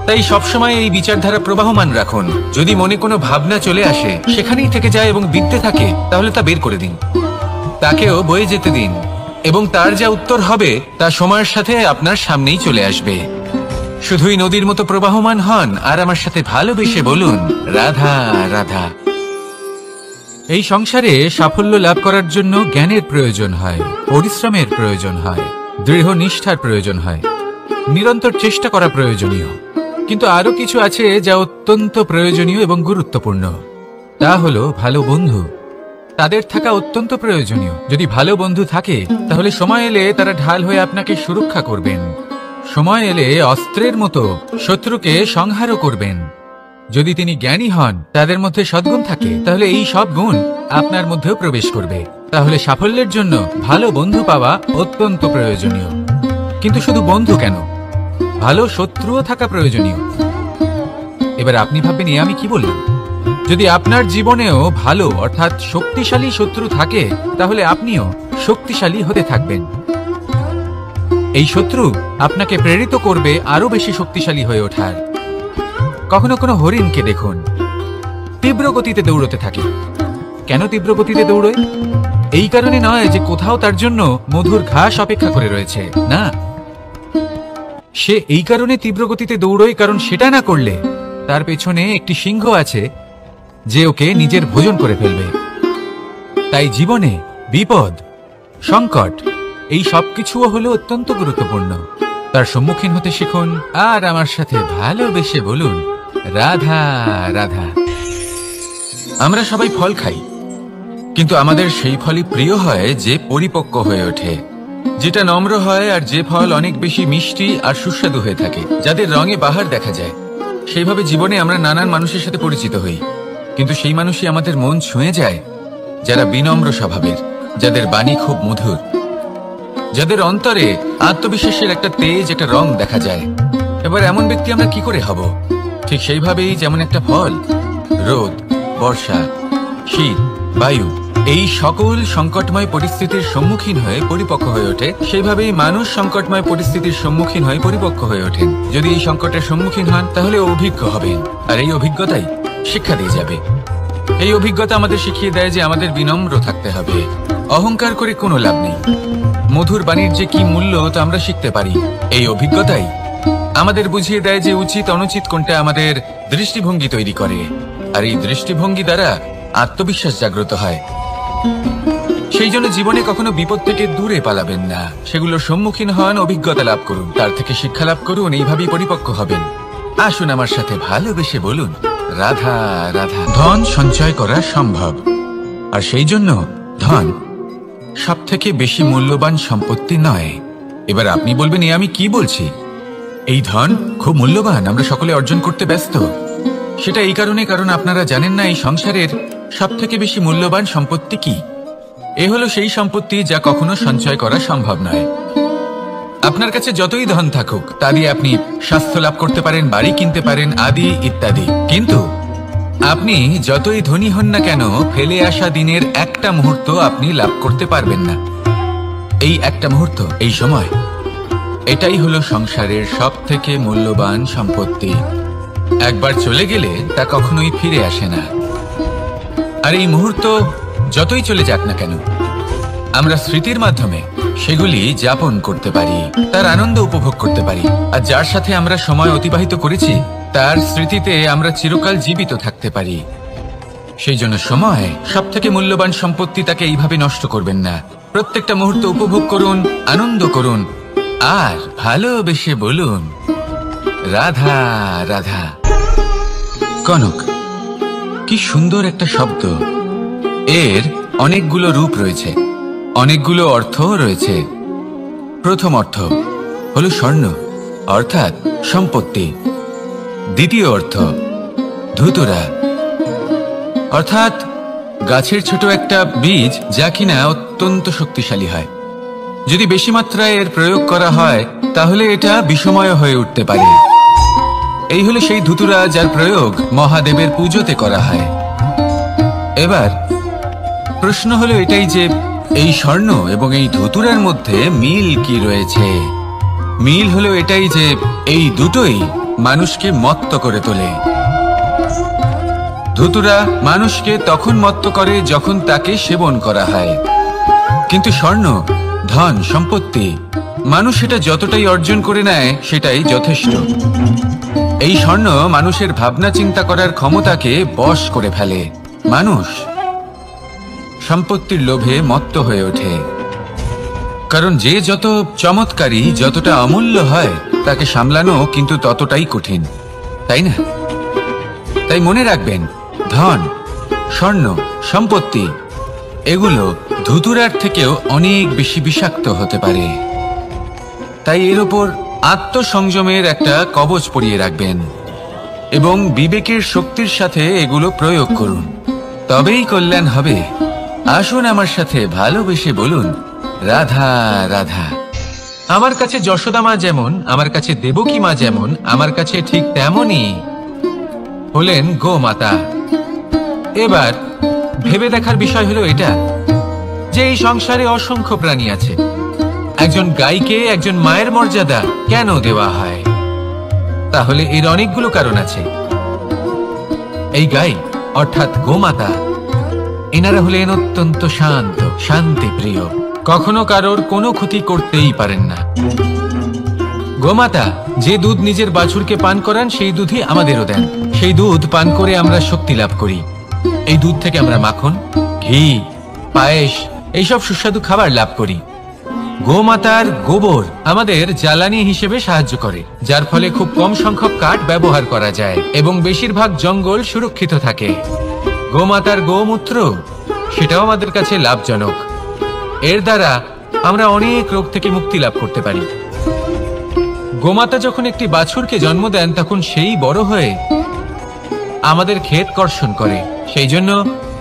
তাই সবসময় এই বিচারধারা প্রবাহমান রাখুন। যদি মনে কোনো ভাবনা চলে আসে, সেখানেই থেকে যায় এবং বিদ্যে থাকে, তাহলে তা বের করে দিন, তাকেও বয়ে যেতে দিন, এবং তার যা উত্তর হবে তা সময়ের সাথে আপনার সামনেই চলে আসবে। শুধুই নদীর মতো প্রবাহমান হন আর আমার সাথে ভালোবেসে বলুন, রাধা রাধা। এই সংসারে সাফল্য লাভ করার জন্য জ্ঞানের প্রয়োজন হয়, পরিশ্রমের প্রয়োজন হয়, দৃঢ় নিষ্ঠার প্রয়োজন হয়, নিরন্তর চেষ্টা করা প্রয়োজনীয়। কিন্তু আরো কিছু আছে যা অত্যন্ত প্রয়োজনীয় এবং গুরুত্বপূর্ণ। তা হলো ভালো বন্ধু। তাদের থাকা অত্যন্ত প্রয়োজনীয়। যদি ভালো বন্ধু থাকে তাহলে সময় এলে তারা ঢাল হয়ে আপনাকে সুরক্ষা করবেন। সময় এলে অস্ত্রের মতো শত্রুকে সংহারও করবেন। যদি তিনি জ্ঞানী হন, তাদের মধ্যে সদ্গুণ থাকে, তাহলে এই সব গুণ আপনার মধ্যেও প্রবেশ করবে। তাহলে সাফল্যের জন্য ভালো বন্ধু পাওয়া অত্যন্ত প্রয়োজনীয়। কিন্তু শুধু বন্ধু কেন, ভালো শত্রুও থাকা প্রয়োজনীয়। এবার আপনি ভাববেন, আমি কি বললাম? যদি আপনার জীবনেও ভালো অর্থাৎ শক্তিশালী শত্রু থাকে, তাহলে আপনিও শক্তিশালী হতে থাকবেন। এই শত্রু আপনাকে প্রেরিত করবে আরো বেশি শক্তিশালী হয়ে ওঠার। কখনো কোনো হরিণকে দেখুন, তীব্র গতিতে দৌড়তে থাকে। কেন তীব্র গতিতে দৌড়য়? এই কারণে নয় যে কোথাও তার জন্য মধুর ঘাস অপেক্ষা করে রয়েছে, না। সে এই কারণে তীব্র গতিতে দৌড়য় কারণ সেটা না করলে তার পেছনে একটি সিংহ আছে যে ওকে নিজের ভোজন করে ফেলবে। তাই জীবনে বিপদ, সংকট, এই সবকিছুও হলো অত্যন্ত গুরুত্বপূর্ণ। তার সম্মুখীন হতে শিখুন আর আমার সাথে ভালোবেসে বলুন, রাধা রাধা। আমরা সবাই ফল খাই, কিন্তু আমাদের সেই ফলই প্রিয় হয় যে পরিপক্ক হয়ে ওঠে, যেটা নম্র হয়, আর যে ফল অনেক বেশি মিষ্টি আর সুস্বাদু হয়ে থাকে, যাদের রঙে বাহার দেখা যায়। সেইভাবে জীবনে আমরা নানান মানুষের সাথে পরিচিত হই, কিন্তু সেই মানুষই আমাদের মন ছুঁয়ে যায় যারা বিনম্র স্বভাবের, যাদের বাণী খুব মধুর, যাদের অন্তরে আত্মবিশ্বাসের একটা তেজ, একটা রং দেখা যায়। এবার এমন ব্যক্তি আমরা কি করে হব? ঠিক সেইভাবেই যেমন একটা ফল রোদ, বর্ষা, শীত, বায়ু, এই সকল সংকটময় পরিস্থিতির সম্মুখীন হয়ে পরিপক্ক হয়ে ওঠে, সেইভাবেই মানুষ সংকটময় পরিস্থিতির সম্মুখীন হয়ে পরিপক্ক হয়ে ওঠেন। যদি এই সংকটের সম্মুখীন হন তাহলে অভিজ্ঞ হবেন, আর এই অভিজ্ঞতাই শিক্ষা দিয়ে যাবে। এই অভিজ্ঞতা আমাদের শিখিয়ে দেয় যে আমাদের বিনম্র থাকতে হবে। অহংকার করে কোনো লাভ নেই। মধুর বাণীর যে কি মূল্য তা আমরা শিখতে পারি। এই অভিজ্ঞতাই আমাদের বুঝিয়ে দেয় যে উচিত অনুচিত কোনটা, আমাদের দৃষ্টিভঙ্গি তৈরি করে, আর এই দৃষ্টিভঙ্গি দ্বারা আত্মবিশ্বাস জাগ্রত হয়। সেই জন্য জীবনে কখনো বিপদ থেকে দূরে পালাবেন না, সেগুলোর সম্মুখীন হন, অভিজ্ঞতা লাভ করুন, তার থেকে শিক্ষা লাভ করুন, এইভাবেই পরিপক্ক হবেন। আসুন আমার সাথে ভালোবেসে বলুন, রাধা রাধা। ধন সঞ্চয় করা সম্ভব, আর সেই জন্য ধন সব থেকে বেশি মূল্যবান সম্পত্তি নয়। এবার আপনি বলবেন, এ আমি কি বলছি? এই ধন খুব মূল্যবান, আমরা সকলে অর্জন করতে ব্যস্ত। সেটা এই কারণে, কারণ আপনারা জানেন না এই সংসারের সব থেকে বেশি মূল্যবান সম্পত্তি কি। এ হলো সেই সম্পত্তি যা কখনো সঞ্চয় করা সম্ভব নয়। আপনার কাছে যতই ধন থাকুক তা দিয়ে আপনি স্বাস্থ্য লাভ করতে পারেন, বাড়ি কিনতে পারেন, আদি ইত্যাদি, কিন্তু আপনি যতই ধনী হন না কেন, ফেলে আসা দিনের একটা মুহূর্ত আপনি লাভ করতে পারবেন না। এই একটা মুহূর্ত, এই সময়, এটাই হলো সংসারের সব থেকে মূল্যবান সম্পত্তি। একবার চলে গেলে তা কখনোই ফিরে আসে না। আর এই মুহূর্ত যতই চলে যাক না কেন, আমরা স্মৃতির মাধ্যমে সেগুলি যাপন করতে পারি, তার আনন্দ উপভোগ করতে পারি। আর যার সাথে আমরা সময় অতিবাহিত করেছি তার স্মৃতিতে আমরা চিরকাল জীবিত থাকতে পারি। সেই জন্য সময় সব থেকে মূল্যবান সম্পত্তি, তাকে এইভাবে নষ্ট করবেন না। প্রত্যেকটা মুহূর্ত উপভোগ করুন, আনন্দ করুন, আর ভালোবেসে বলুন, রাধা রাধা। কনক, কি সুন্দর একটা শব্দ। এর অনেকগুলো রূপ রয়েছে, অনেকগুলো অর্থ রয়েছে। প্রথম অর্থ হলো স্বর্ণ, অর্থাৎ সম্পত্তি। দ্বিতীয় অর্থ ধুতুরা, অর্থাৎ গাছের ছোট একটা বীজ, যা কিনা অত্যন্ত শক্তিশালী হয়। যদি বেশি মাত্রায় এর প্রয়োগ করা হয় তাহলে এটা বিষময় হয়ে উঠতে পারে। এই হলো সেই ধুতুরা যার প্রয়োগ মহাদেবের পুজোতে করা হয়। এবার প্রশ্ন হলো এটাই যে এই স্বর্ণ এবং এই ধুতুরার মধ্যে মিল কি রয়েছে? মিল হলো এটাই যে এই দুটোই মানুষকে মত্ত করে তোলে। ধুতুরা মানুষকে তখন মত্ত করে যখন তাকে সেবন করা হয়, কিন্তু স্বর্ণ, ধন, সম্পত্তি, মানুষ এটা যতটাই অর্জন করে নেয় সেটাই যথেষ্ট। এই স্বর্ণ মানুষের ভাবনা চিন্তা করার ক্ষমতাকে বশ করে ফেলে। মানুষ সম্পত্তির লোভে মত্ত হয়ে ওঠে, কারণ যে যত চমৎকারী, যতটা অমূল্য হয় তাকে সামলানো কিন্তু ততটাই কঠিন, তাই না? তাই মনে রাখবেন, ধন, স্বর্ণ, সম্পত্তি এগুলো ধুতুরার থেকেও অনেক বেশি বিষাক্ত হতে পারে। তাই এর ওপর আত্মসংযমের একটা কবচ পরিয়ে রাখবেন এবং বিবেকের শক্তির সাথে এগুলো প্রয়োগ করুন, তবেই কল্যাণ হবে। আসুন আমার সাথে ভালোবেসে বলুন, রাধা রাধা। আমার কাছে যশোদা মা যেমন, আমার কাছে দেবকী মা যেমন, আমার কাছে ঠিক তেমনই হলেন গোমাতা। এবার ভেবে দেখার বিষয় হলো এটা যে এই সংসারে অসংখ্য প্রাণী আছে, একজন গাইকে একজন মায়ের মর্যাদা কেন দেওয়া হয়? তাহলে এর অনেকগুলো কারণ আছে। এই গাই অর্থাৎ গোমাতা, এনারা হলেন অত্যন্ত শান্ত, শান্তিপ্রিয়, কখনো কারোর কোনো ক্ষতি করতেই পারেন না। গোমাতা যে দুধ নিজের বাছুরকে পান করান সেই দুধই আমাদেরও দেন। সেই দুধ পান করে আমরা শক্তি লাভ করি। এই দুধ থেকে আমরা মাখন, ঘি, পায়েস, এইসব সুস্বাদু খাবার লাভ করি। গোমাতার গোবর আমাদের জ্বালানি হিসেবে সাহায্য করে, যার ফলে খুব কম সংখ্যক কাঠ ব্যবহার করা যায় এবং বেশিরভাগ জঙ্গল সুরক্ষিত থাকে। গোমাতার গোমূত্র, সেটাও আমাদের কাছে লাভজনক। এর দ্বারা আমরা অনেক রোগ থেকে মুক্তি লাভ করতে পারি। গোমাতা যখন একটি বাছুরকে জন্ম দেন তখন সেই বড় হয়ে আমাদের ক্ষেত কর্ষণ করে। সেই জন্য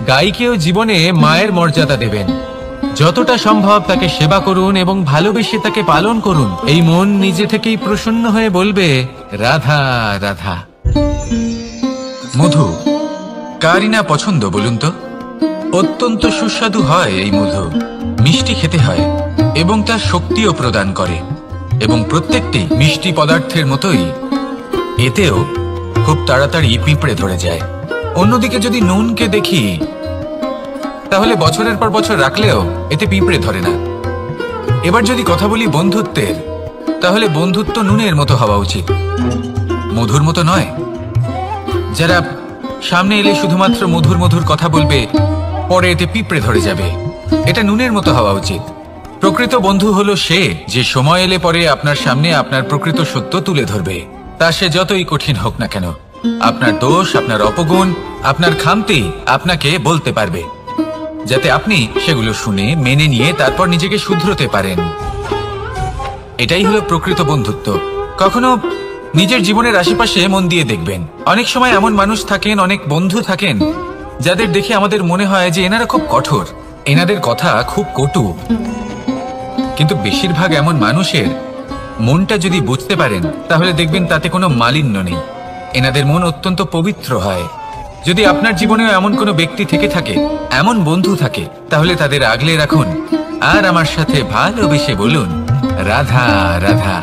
গাইকেও জীবনে মায়ের মর্যাদা দেবেন। যতটা সম্ভব তাকে সেবা করুন এবং ভালোবেসে তাকে পালন করুন। এই মন নিজে থেকেই প্রসন্ন হয়ে বলবে, রাধা রাধা। মধু কারই না পছন্দ বলুন তো? অত্যন্ত সুস্বাদু হয় এই মধু, মিষ্টি খেতে হয় এবং তার শক্তিও প্রদান করে, এবং প্রত্যেকটি মিষ্টি পদার্থের মতোই এতেও খুব তাড়াতাড়ি পিঁপড়ে ধরে যায়। অন্যদিকে যদি নুনকে দেখি তাহলে বছরের পর বছর রাখলেও এতে পিঁপড়ে ধরে না। এবার যদি কথা বলি বন্ধুত্বের, তাহলে বন্ধুত্ব নুনের মতো হওয়া উচিত, মধুর মতো নয়। যারা সামনে এলে শুধুমাত্র মধুর মধুর কথা বলবে, পরে এতে পিঁপড়ে ধরে যাবে। এটা নুনের মতো হওয়া উচিত। প্রকৃত বন্ধু হলো সে যে সময় এলে পরে আপনার সামনে আপনার প্রকৃত সত্য তুলে ধরবে, তা সে যতই কঠিন হোক না কেন। আপনার দোষ, আপনার অপগুণ, আপনার খামতি আপনাকে বলতে পারবে, যাতে আপনি সেগুলো শুনে মেনে নিয়ে তারপর নিজেকে শুধরোতে পারেন। এটাই হলো প্রকৃত বন্ধুত্ব। কখনো নিজের জীবনের আশেপাশে মন দিয়ে দেখবেন, অনেক সময় এমন মানুষ থাকেন, অনেক বন্ধু থাকেন যাদের দেখে আমাদের মনে হয় যে এনারা খুব কঠোর, এনাদের কথা খুব কটু। কিন্তু বেশিরভাগ এমন মানুষের মনটা যদি বুঝতে পারেন তাহলে দেখবেন তাতে কোনো মালিন্য নেই, এনাদের মন অত্যন্ত পবিত্র হয়। যদি আপনার জীবনেও এমন কোনো ব্যক্তি থেকে থাকে, এমন বন্ধু থাকে, তাহলে তাদের আগলে রাখুন আর আমার সাথে ভালোবেসে বলুন, রাধা রাধা।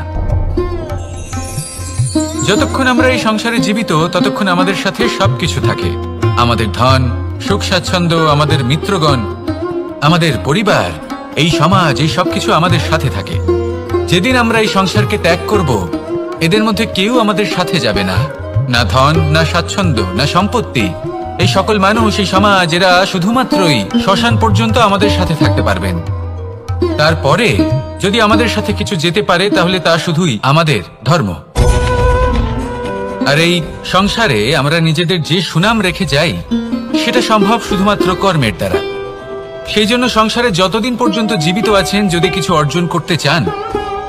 যতক্ষণ আমরা এই সংসারে জীবিত ততক্ষণ আমাদের সাথে সবকিছু থাকে, আমাদের ধন, সুখ স্বাচ্ছন্দ্য, আমাদের মিত্রগণ, আমাদের পরিবার, এই সমাজ, এই সবকিছু আমাদের সাথে থাকে। যেদিন আমরা এই সংসারকে ত্যাগ করব, এদের মধ্যে কেউ আমাদের সাথে যাবে না, না ধন, না স্বাচ্ছন্দ্য, না সম্পত্তি। এই সকল মানুষ, এই সমাজ, এরা শুধুমাত্রই শ্মশান পর্যন্ত আমাদের সাথে থাকতে পারবেন। তারপরে যদি আমাদের সাথে কিছু যেতে পারে তাহলে তা শুধুই আমাদের ধর্ম। আর এই সংসারে আমরা নিজেদের যে সুনাম রেখে যাই সেটা সম্ভব শুধুমাত্র কর্মের দ্বারা। সেই জন্য সংসারে যতদিন পর্যন্ত জীবিত আছেন, যদি কিছু অর্জন করতে চান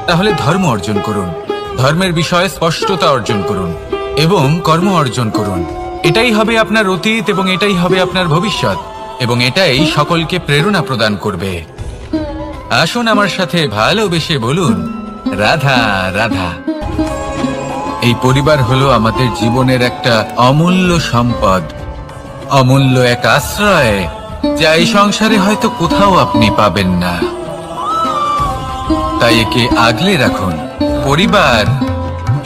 তাহলে ধর্ম অর্জন করুন, ধর্মের বিষয়ে স্পষ্টতা অর্জন করুন এবং কর্ম অর্জন করুন। এটাই হবে আপনার অতীত এবং এটাই হবে আপনার ভবিষ্যৎ, এবং এটাই সকলকে প্রেরণা প্রদান করবে। আসুন আমার সাথে ভালোবেসে বলুন, রাধা রাধা। এই পরিবার হলো আমাদের জীবনের একটা অমূল্য সম্পদ, অমূল্য এক আশ্রয়, যা এই সংসারে হয়তো কোথাও আপনি পাবেন না। তাই একে আগলে রাখুন। পরিবার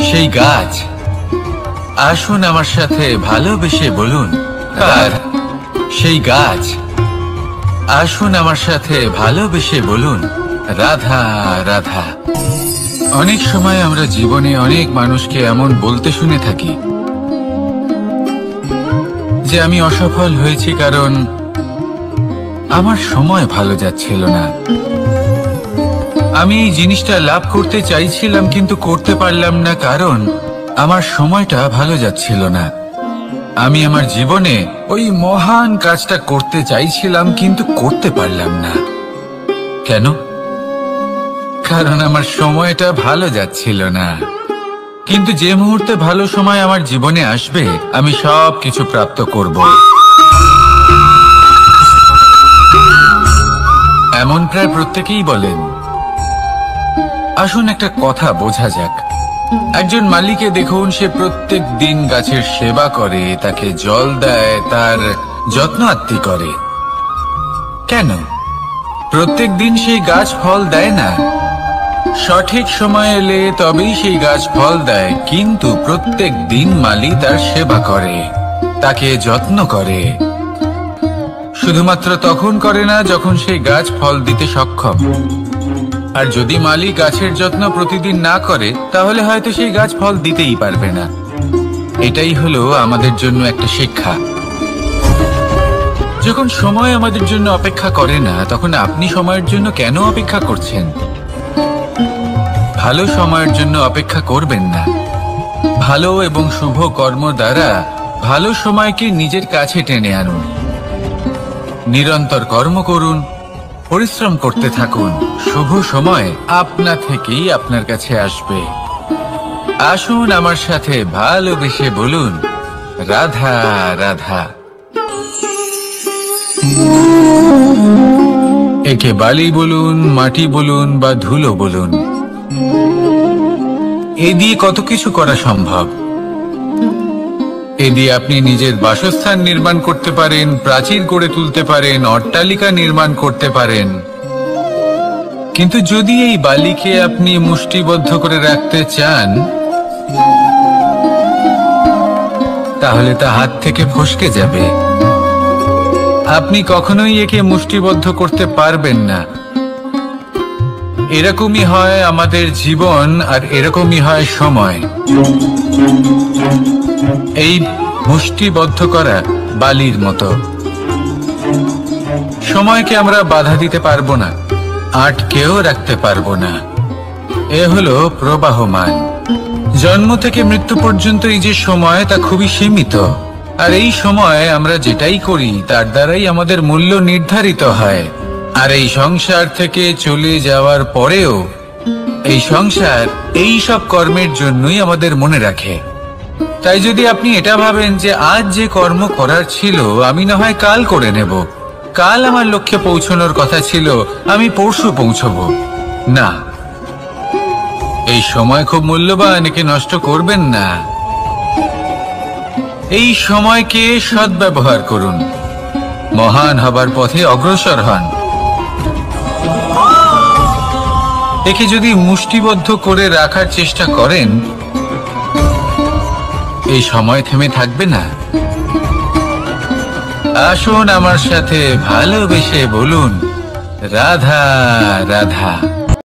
সেই গাছ। আসুন আমার সাথে ভালোবেসে বলুন, আর সেই গাছ। আসুন আমার সাথে ভালোবেসে বলুন, রাধা রাধা। অনেক সময় আমরা জীবনে অনেক মানুষকে এমন বলতে শুনে থাকি যে আমি অসফল হয়েছি কারণ আমার সময় ভালো যাচ্ছিল না, আমি এই জিনিসটা লাভ করতে চাইছিলাম কিন্তু করতে পারলাম না কারণ আমার সময়টা ভালো যাচ্ছিল না, আমি আমার জীবনে ওই মহান কাজটা করতে চাইছিলাম কিন্তু করতে পারলাম না। কেন? কারণ আমার সময়টা ভালো যাচ্ছিল না। কিন্তু যে মুহূর্তে ভালো সময় আমার জীবনে আসবে, আমি সব কিছু প্রাপ্ত করব। এমন প্রায় প্রত্যেকেই বলেন। আসুন একটা কথা বোঝা যাক। একজন মালিকে দেখুন, সে প্রত্যেক দিন গাছের সেবা করে, তাকে জল দেয়, তার যত্ন আত্তি করে। কেন? প্রত্যেক দিন সেই গাছ ফল দেয় না। সঠিক সময় এলে তবেই সেই গাছ ফল দেয়, কিন্তু প্রত্যেক দিন মালি তার সেবা করে, তাকে যত্ন করে। শুধুমাত্র তখন করে না যখন সেই গাছ ফল দিতে সক্ষম। আর যদি মালি গাছের যত্ন প্রতিদিন না করে তাহলে হয়তো সেই গাছ ফল দিতেই পারবে না। এটাই হলো আমাদের জন্য একটা শিক্ষা। যখন সময় আমাদের জন্য অপেক্ষা করে না, তখন আপনি সময়ের জন্য কেন অপেক্ষা করছেন? ভালো সময়ের জন্য অপেক্ষা করবেন না। ভালো এবং শুভ কর্ম দ্বারা ভালো সময়কে নিজের কাছে টেনে আনুন। নিরন্তর কর্ম করুন, পরিশ্রম করতে থাকুন। শুভ সময় আপনা থেকেই আপনার কাছে আসবে। আসুন আমার সাথে ভালোবেসে বলুন, রাধা রাধা। একে বালি বলুন, মাটি বলুন বা ধুলো বলুন, এ দিয়ে কত কিছু করা সম্ভব। এ দিয়ে আপনি নিজের বাসস্থান নির্মাণ করতে পারেন, প্রাচীর গড়ে তুলতে পারেন, অট্টালিকা নির্মাণ করতে পারেন। কিন্তু যদি এই বালিকে আপনি মুষ্টিবদ্ধ করে রাখতে চান, তাহলে তা হাত থেকে ফসকে যাবে। আপনি কখনোই একে মুষ্টিবদ্ধ করতে পারবেন না। এরকমই হয় আমাদের জীবন, আর এরকমই হয় সময়। এই মুষ্টিবদ্ধ করা বালির মতো। সময়কে আমরা বাধা দিতে পারবো না, আটকেও রাখতে পারবো না। এ হলো প্রবাহমান। জন্ম থেকে মৃত্যু পর্যন্ত এই যে সময়, তা খুবই সীমিত। আর এই সময় আমরা যেটাই করি তার দ্বারাই আমাদের মূল্য নির্ধারিত হয়। আর এই সংসার থেকে চলে যাওয়ার পরেও এই সংসার এই সব কর্মের জন্যই আমাদের মনে রাখে। তাই যদি আপনি এটা ভাবেন যে আজ যে কর্ম করার ছিল আমি না হয় কাল করে নেব, কাল আমার লক্ষ্যে পৌঁছানোর কথা ছিল আমি পরশু পৌঁছবো, না, এই সময় খুব মূল্যবান, একে নষ্ট করবেন না। এই সময়কে সদ্ব্যবহার করুন, মহান হবার পথে অগ্রসর হন। একে যদি মুষ্টিবদ্ধ করে রাখার চেষ্টা করেন, এই সময় থেমে থাকবে না। আসুন আমার সাথে ভালোবেসে বলুন, রাধা রাধা।